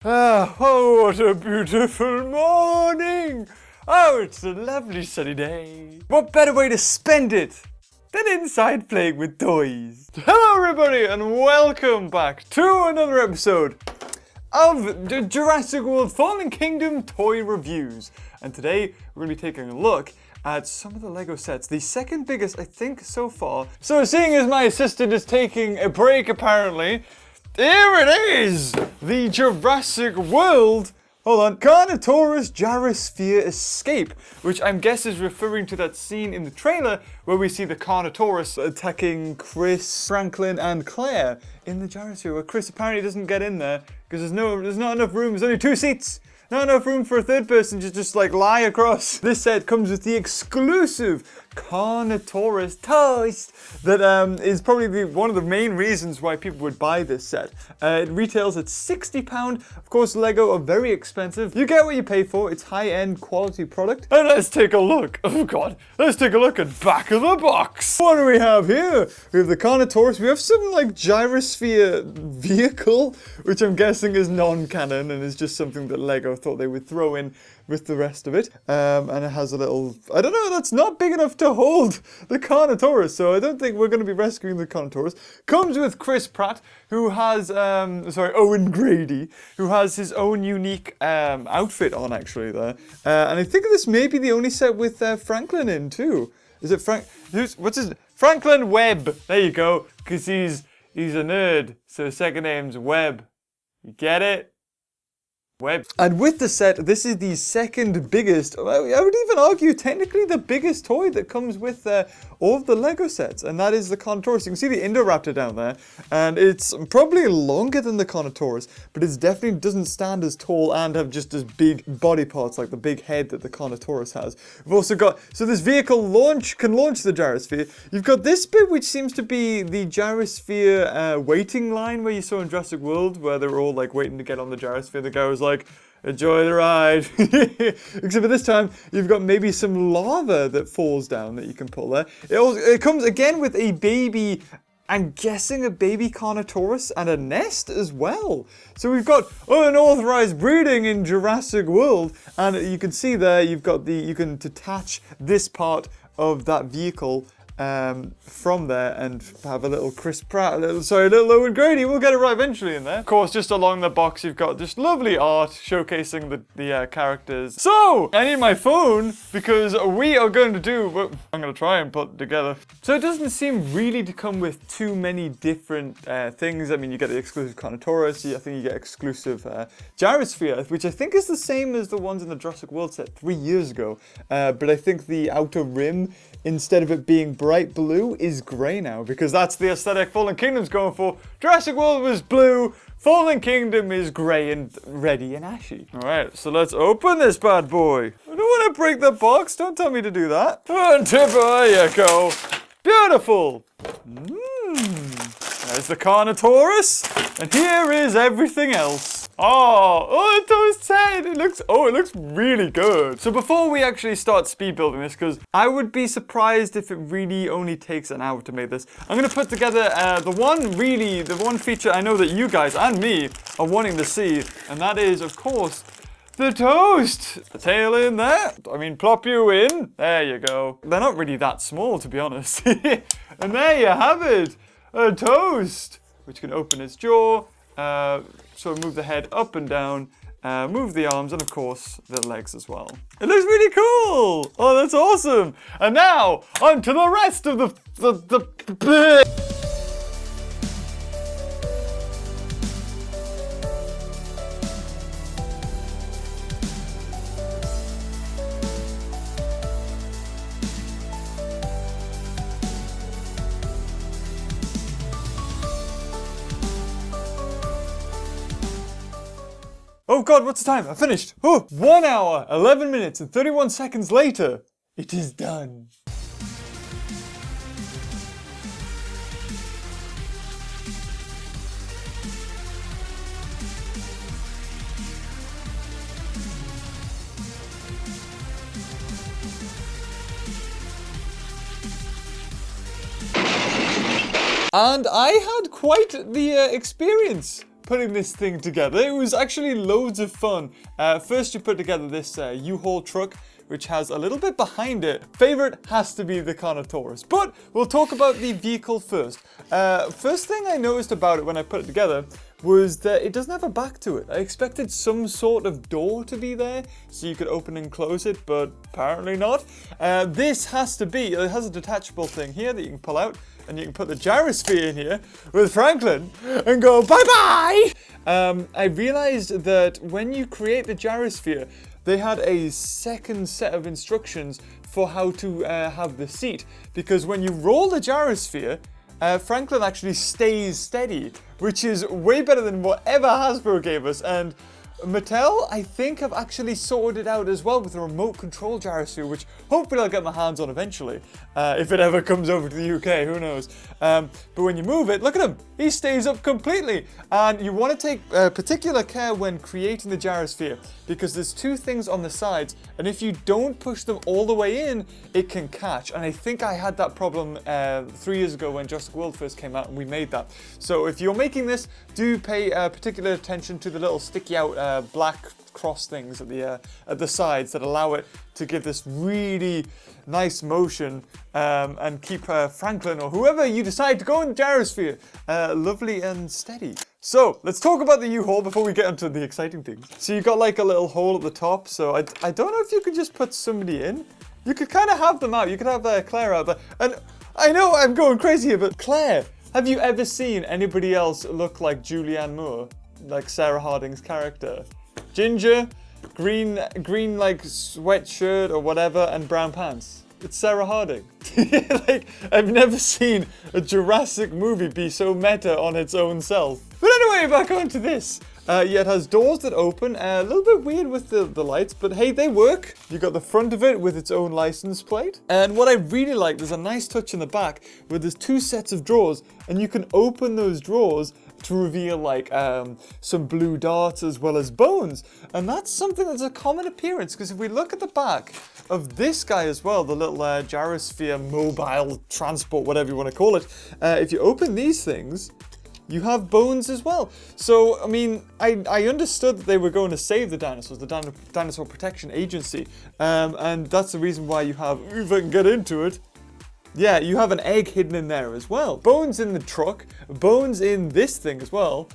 Oh, what a beautiful morning! Oh, it's a lovely sunny day. What better way to spend it than inside playing with toys? Hello everybody and welcome back to another episode of the Jurassic World Fallen Kingdom toy reviews. And today we're going to be taking a look at some of the Lego sets, the second biggest I think so far. So seeing as my assistant is taking a break apparently, here it is! The Jurassic World, hold on, Carnotaurus Gyrosphere Escape, which I'm guessing is referring to that scene in the trailer where we see the Carnotaurus attacking Chris, Franklin, and Claire in the gyrosphere, where Chris apparently doesn't get in there because there's not enough room, there's only 2 seats. Not enough room for a third person to just like lie across. This set comes with the exclusive Carnotaurus toast that is probably one of the main reasons why people would buy this set. It retails at £60. Of course, Lego are very expensive. You get what you pay for. It's high-end quality product. And let's take a look. Oh god, let's take a look at back of the box. What do we have here? We have the Carnotaurus. We have some like Gyrosphere vehicle, which I'm guessing is non-canon and is just something that Lego thought they would throw in with the rest of it. And it has a little, I don't know, that's not big enough to hold the Carnotaurus, so I don't think we're going to be rescuing the Carnotaurus. Comes with Chris Pratt, who has, Owen Grady, who has his own unique outfit on actually there. And I think this may be the only set with Franklin in too. Is it Franklin Webb. There you go, because he's a nerd, so his second name's Webb. You get it? Web. And with the set, this is the second biggest, I would even argue technically the biggest toy that comes with all of the Lego sets, and that is the Carnotaurus. You can see the Indoraptor down there, and it's probably longer than the Carnotaurus, but it definitely doesn't stand as tall and have just as big body parts like the big head that the Carnotaurus has. We've also got, so this vehicle can launch the gyrosphere. You've got this bit which seems to be the gyrosphere waiting line where you saw in Jurassic World, where they were all like waiting to get on the gyrosphere. The guy was like, enjoy the ride. Except for this time, you've got maybe some lava that falls down that you can pull there. It comes again with a baby, I'm guessing a baby Carnotaurus and a nest as well. So we've got unauthorized breeding in Jurassic World, and you can see there you've got you can detach this part of that vehicle from there and have a little Chris Pratt, a little Owen Grady. We'll get it right eventually in there. Of course, just along the box, you've got just lovely art showcasing the characters. So, I need my phone because we are going to do, I'm going to try and put it together. So it doesn't seem really to come with too many different things. I mean, you get the exclusive Carnotaurus, I think you get exclusive Gyrosphere, which I think is the same as the ones in the Jurassic World set 3 years ago. But I think the outer rim, instead of it being bright blue, is grey now, because that's the aesthetic Fallen Kingdom's going for. Jurassic World was blue, Fallen Kingdom is grey and reddy and ashy. Alright, so let's open this bad boy. I don't want to break the box, don't tell me to do that. And there you go. Beautiful. There's the Carnotaurus, and here is everything else. Oh, those head. It looks really good. So before we actually start speed building this, because I would be surprised if it really only takes an hour to make this, I'm going to put together the one feature I know that you guys and me are wanting to see, and that is, of course, the toast. The tail in there. I mean, plop you in. There you go. They're not really that small, to be honest. And there you have it. A toast, which can open its jaw. So move the head up and down, move the arms, and of course, the legs as well. It looks really cool! Oh, that's awesome! And now, on to the rest of the Oh god, what's the time? I finished! Oh, 1 hour, 11 minutes, and 31 seconds later, it is done. And I had quite the experience putting this thing together. It was actually loads of fun. First you put together this U-Haul truck, which has a little bit behind it. Favorite has to be the Carnotaurus, but we'll talk about the vehicle first. First thing I noticed about it when I put it together was that it doesn't have a back to it. I expected some sort of door to be there so you could open and close it, but apparently not. This has to be, it has a detachable thing here that you can pull out, and you can put the gyrosphere in here with Franklin and go bye-bye! I realized that when you create the gyrosphere, they had a second set of instructions for how to have the seat, because when you roll the gyrosphere, Franklin actually stays steady, which is way better than whatever Hasbro gave us. And Mattel, I think, have actually sorted it out as well with a remote control gyrosphere, which hopefully I'll get my hands on eventually. If it ever comes over to the UK, who knows. But when you move it, look at him. He stays up completely. And you want to take particular care when creating the gyrosphere, because there's two things on the sides. And if you don't push them all the way in, it can catch. And I think I had that problem 3 years ago when Jurassic World first came out and we made that. So if you're making this, do pay particular attention to the little sticky out black cross things at the sides that allow it to give this really nice motion and keep Franklin or whoever you decide to go in the gyrosphere lovely and steady. So let's talk about the U-Haul before we get into the exciting things. So you've got like a little hole at the top, so I don't know if you could just put somebody in. You could kind of have them out. You could have Claire out there. And I know I'm going crazy here, but Claire, have you ever seen anybody else look like Julianne Moore? Like Sarah Harding's character. Ginger, green like sweatshirt or whatever, and brown pants. It's Sarah Harding. Like, I've never seen a Jurassic movie be so meta on its own self. But anyway, back on to this. Yeah, it has doors that open, a little bit weird with the lights, but hey, they work. You got the front of it with its own license plate. And what I really like, there's a nice touch in the back where there's two sets of drawers, and you can open those drawers to reveal like some blue darts as well as bones. And that's something that's a common appearance, because if we look at the back of this guy as well, the little gyrosphere mobile transport, whatever you want to call it, if you open these things, you have bones as well. So, I mean, I understood that they were going to save the dinosaurs, the Dinosaur Protection Agency, and that's the reason why you have, if I can get into it, yeah, you have an egg hidden in there as well. Bones in the truck, bones in this thing as well.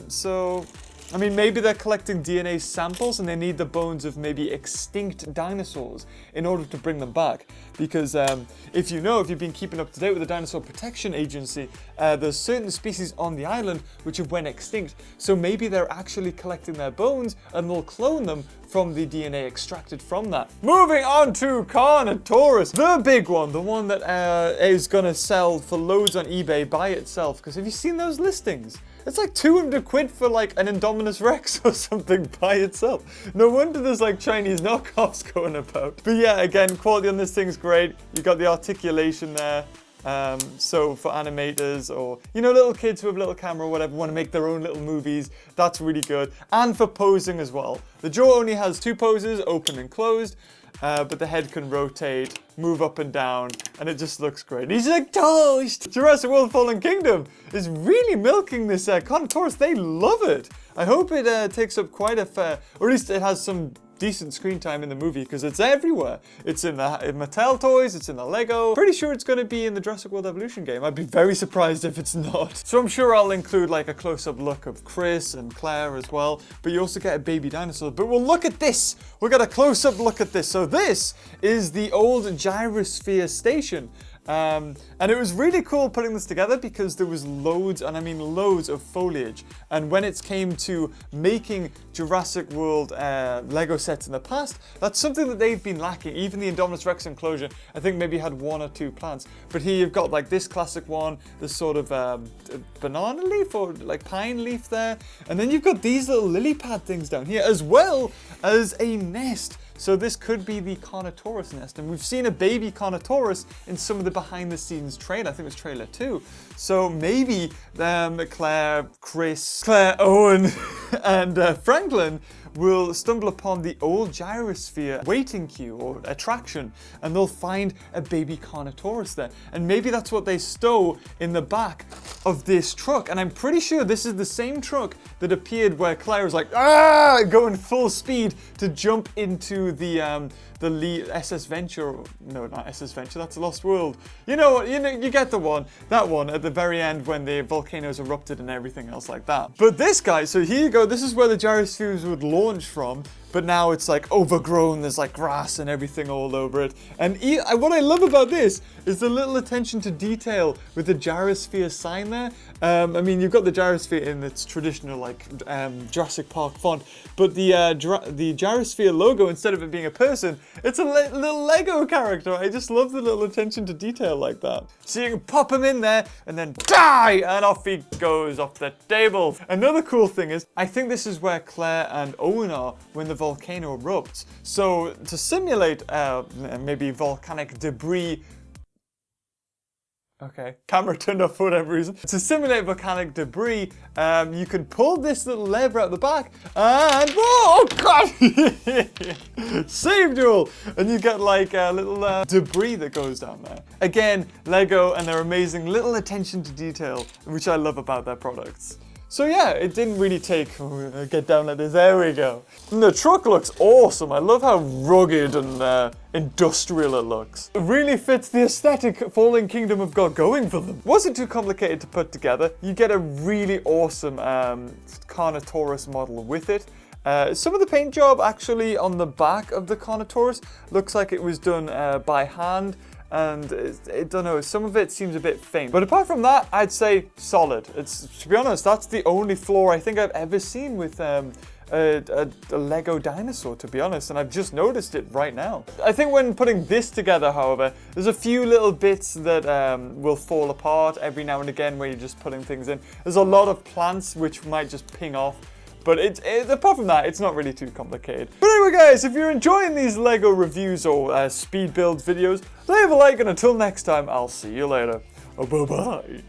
So, I mean, maybe they're collecting DNA samples and they need the bones of maybe extinct dinosaurs in order to bring them back. Because if you've been keeping up to date with the Dinosaur Protection Agency, there's certain species on the island which have went extinct. So maybe they're actually collecting their bones and they'll clone them from the DNA extracted from that. Moving on to Carnotaurus, the big one, the one that is gonna sell for loads on eBay by itself. Because have you seen those listings? It's like 200 quid for like an Indominus Rex or something by itself. No wonder there's like Chinese knockoffs going about. But yeah, again, quality on this thing's great. You got the articulation there. So for animators or, little kids who have a little camera or whatever, want to make their own little movies, that's really good. And for posing as well. The jaw only has two poses, open and closed, but the head can rotate, move up and down, and it just looks great. He's like toast! Jurassic World Fallen Kingdom is really milking this Carnotaurus. They love it. I hope it takes up quite a fair, or at least it has some decent screen time in the movie, because it's everywhere. It's in Mattel toys, it's in the Lego. Pretty sure it's going to be in the Jurassic World Evolution game. I'd be very surprised if it's not. So I'm sure I'll include like a close-up look of Chris and Claire as well, but you also get a baby dinosaur. But we'll look at this. We'll get a close-up look at this. So this is the old Gyrosphere station. And it was really cool putting this together because there was loads, and I mean loads of foliage. And when it came to making Jurassic World Lego sets in the past, that's something that they've been lacking. Even the Indominus Rex enclosure, I think maybe had one or two plants. But here you've got like this classic one, this sort of banana leaf or like pine leaf there. And then you've got these little lily pad things down here, as well as a nest. So this could be the Carnotaurus nest, and we've seen a baby Carnotaurus in some of the behind-the-scenes trailer. I think it was trailer 2. So maybe Claire, Chris, Claire, Owen, and Franklin will stumble upon the old Gyrosphere waiting queue or attraction, and they'll find a baby Carnotaurus there. And maybe that's what they stow in the back of this truck. And I'm pretty sure this is the same truck that appeared where Claire was like, going full speed to jump into the SS Venture. No, not SS Venture, that's Lost World. You know, you get the one. That one at the very end when the volcanoes erupted and everything else like that. But this guy, so here you go, this is where the gyrospheres would launch from, but now it's like overgrown, there's like grass and everything all over it. And what I love about this is the little attention to detail with the gyrosphere sign there. I mean, you've got the gyrosphere in its traditional like Jurassic Park font, but the gyrosphere logo, instead of it being a person, it's a little Lego character. I just love the little attention to detail like that. So you can pop him in there and then die, and off he goes off the table. Another cool thing is, I think this is where Claire and Owen are when the volcano erupts. So to simulate maybe volcanic debris. Okay, camera turned off for whatever reason. To simulate volcanic debris, you can pull this little lever out the back and, oh god! Saved you all! And you get like a little debris that goes down there. Again, Lego and their amazing little attention to detail, which I love about their products. So yeah, it didn't really take, get down like this, there we go. And the truck looks awesome. I love how rugged and industrial it looks. It really fits the aesthetic Fallen Kingdom have got going for them. Wasn't too complicated to put together. You get a really awesome Carnotaurus model with it. Some of the paint job actually on the back of the Carnotaurus looks like it was done by hand. And I don't know, some of it seems a bit faint. But apart from that, I'd say solid. To be honest, that's the only flaw I think I've ever seen with a Lego dinosaur, to be honest, and I've just noticed it right now. I think when putting this together, however, there's a few little bits that will fall apart every now and again where you're just putting things in. There's a lot of plants which might just ping off. But apart from that, it's not really too complicated. But anyway guys, if you're enjoying these Lego reviews or speed build videos, leave a like, and until next time, I'll see you later. Bye-bye.